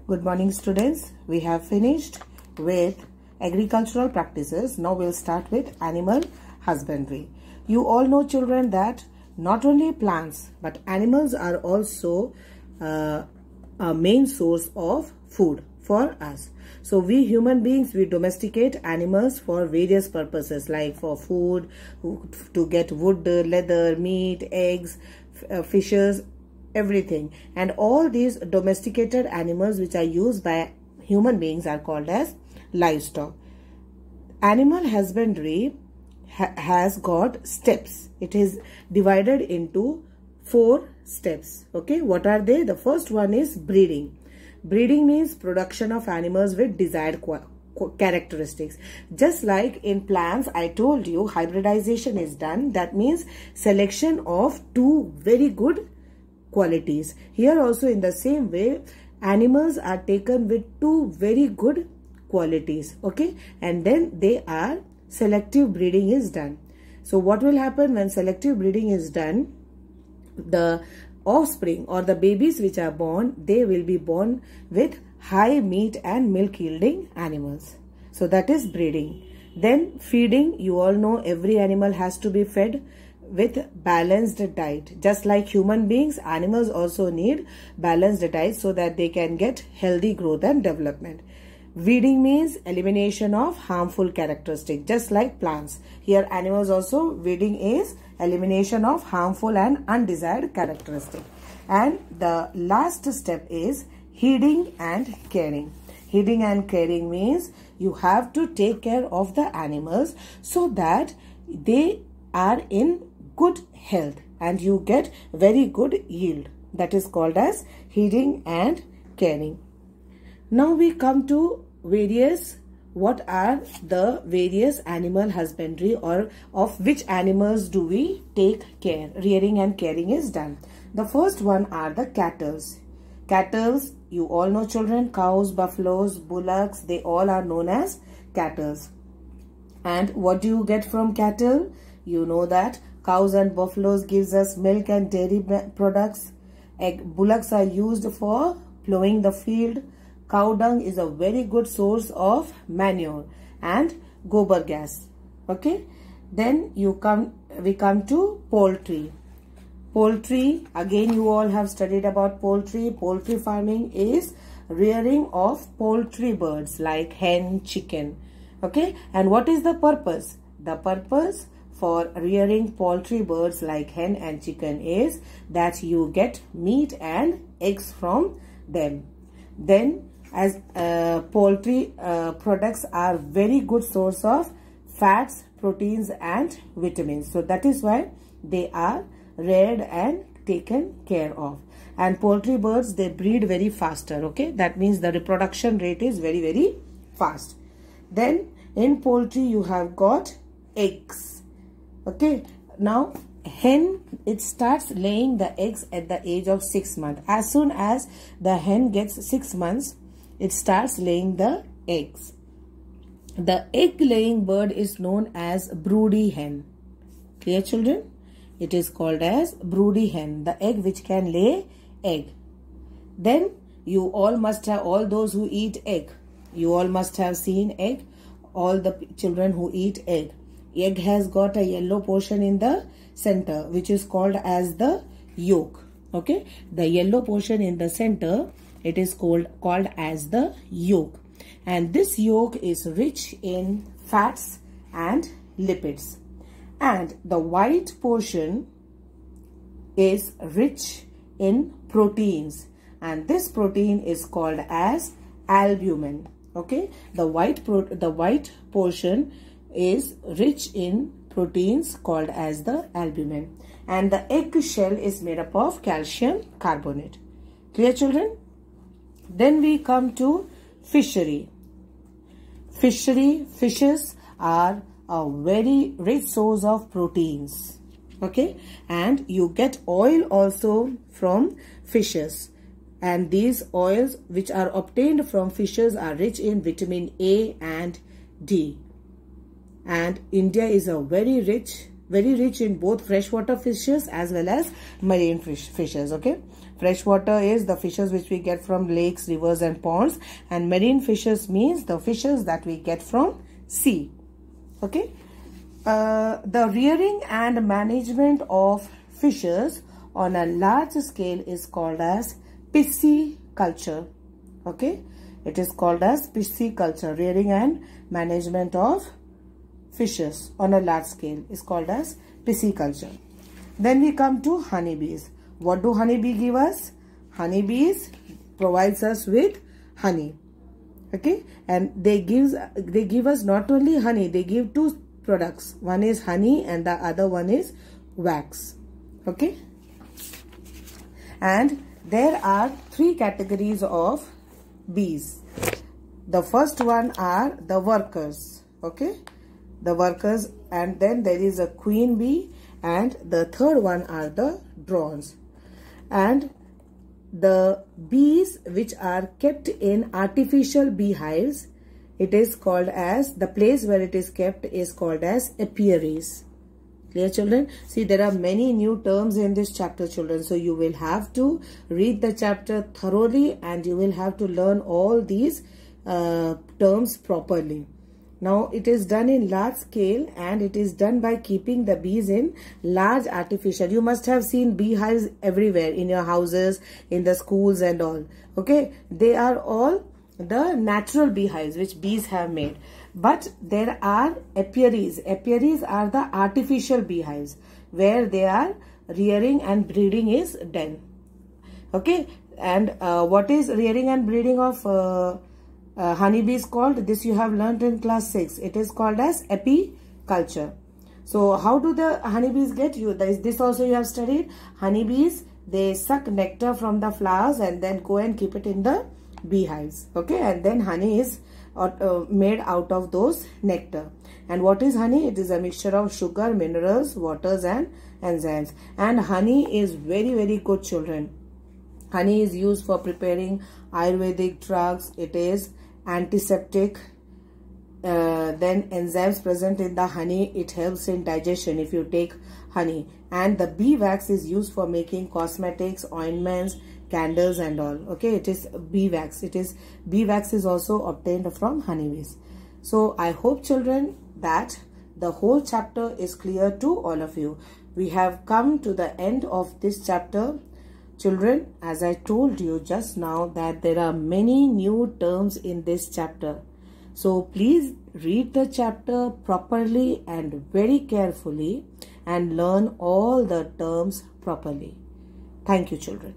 Good morning, students. We have finished with agricultural practices. Now we'll start with animal husbandry. You all know, children, that not only plants but animals are also a main source of food for us. So we human beings, we domesticate animals for various purposes, like for food, to get wood, leather, meat, eggs, fishes, everything. And all these domesticated animals which are used by human beings are called as livestock. Animal husbandry has got steps. It is divided into 4 steps. Okay, what are they? The first one is breeding. Breeding means production of animals with desired characteristics. Just like in plants, I told you hybridization is done. That means selection of 2 very good qualities. Here also in the same way, animals are taken with 2 very good qualities. Okay, and then selective breeding is done. So what will happen when selective breeding is done? The offspring or the babies which are born, they will be born with high meat and milk yielding animals. So that is breeding. Then feeding. You all know every animal has to be fed with balanced diet. Just like human beings, animals also need balanced diet so that they can get healthy growth and development. Weeding means elimination of harmful characteristics, just like plants. Here animals also, weeding is elimination of harmful and undesired characteristics. And the last step is heeding and caring. Heeding and caring means you have to take care of the animals so that they are in good health and you get very good yield. That is called as heeding and caring. Now we come to what are the various animal husbandry, or of which animals do we take care? Rearing and caring is done. The first one are the cattle. Cattle, you all know, children, cows, buffaloes, bullocks, they all are known as cattle. And what do you get from cattle? You know that cows and buffaloes gives us milk and dairy products. Bullocks are used for plowing the field. Cow dung is a very good source of manure and gobar gas. Okay. Then we come to poultry. Poultry, again you all have studied about poultry. Poultry farming is rearing of poultry birds like hen, chicken. Okay. And what is the purpose? The purpose for rearing poultry birds like hen and chicken is that you get meat and eggs from them. Then as poultry products are very good source of fats, proteins and vitamins. So that is why they are reared and taken care of. And poultry birds, they breed very faster. Okay, that means the reproduction rate is very, very fast. Then in poultry you have got eggs. Okay, now hen, it starts laying the eggs at the age of 6 months. As soon as the hen gets 6 months, it starts laying the eggs. The egg laying bird is known as broody hen. Clear, children? It is called as broody hen, the egg which can lay egg. Then you all must have, all those who eat egg, you all must have seen egg, all the children who eat egg. Egg has got a yellow portion in the center which is called as the yolk. Okay, the yellow portion in the center, it is called as the yolk, and this yolk is rich in fats and lipids, and the white portion is rich in proteins, and this protein is called as albumin. Okay, the white portion is rich in proteins called as the albumin, and the egg shell is made up of calcium carbonate. Clear, children? Then we come to fishery. Fishes are a very rich source of proteins. Okay, and you get oil also from fishes, and these oils which are obtained from fishes are rich in vitamin A and D. And India is a very rich in both freshwater fishes as well as marine fishes. Okay, Freshwater is the fishes which we get from lakes, rivers and ponds, and marine fishes means the fishes that we get from sea. Okay. The rearing and management of fishes on a large scale is called as pisciculture. Okay, it is called as pisciculture. Rearing and management of fishes on a large scale is called as pisciculture. Then we come to honeybees. What do honeybee give us? Honeybees provides us with honey. Okay, and they give us not only honey, they give two products. One is honey and the other one is wax. Okay, and there are three categories of bees. The first one are the workers. Okay, the workers, and then there is a queen bee, and the third one are the drones. And the bees which are kept in artificial beehives, it is called as, the place where it is kept is called as apiaries. Clear, children? See, there are many new terms in this chapter, children. So you will have to read the chapter thoroughly and you will have to learn all these terms properly. Now, it is done in large scale and it is done by keeping the bees in large artificial. You must have seen beehives everywhere in your houses, in the schools and all. Okay, they are all the natural beehives which bees have made. But there are apiaries. Apiaries are the artificial beehives where they are rearing and breeding is done. Okay, and what is rearing and breeding of honeybees called? This you have learnt in class 6. It is called as apiculture. So how do the honeybees get you? This also you have studied. Honeybees, they suck nectar from the flowers and then go and keep it in the beehives. Okay, and then honey is made out of those nectar. And what is honey? It is a mixture of sugar, minerals, waters and enzymes. And honey is very, very good, children. Honey is used for preparing Ayurvedic drugs. It is antiseptic. Then enzymes present in the honey, it helps in digestion if you take honey. And the bee wax is used for making cosmetics, ointments, candles and all. Okay, it is bee wax. Bee wax is also obtained from honeybees. So I hope, children, that the whole chapter is clear to all of you. We have come to the end of this chapter. Children, as I told you just now that there are many new terms in this chapter. So please read the chapter properly and very carefully and learn all the terms properly. Thank you, children.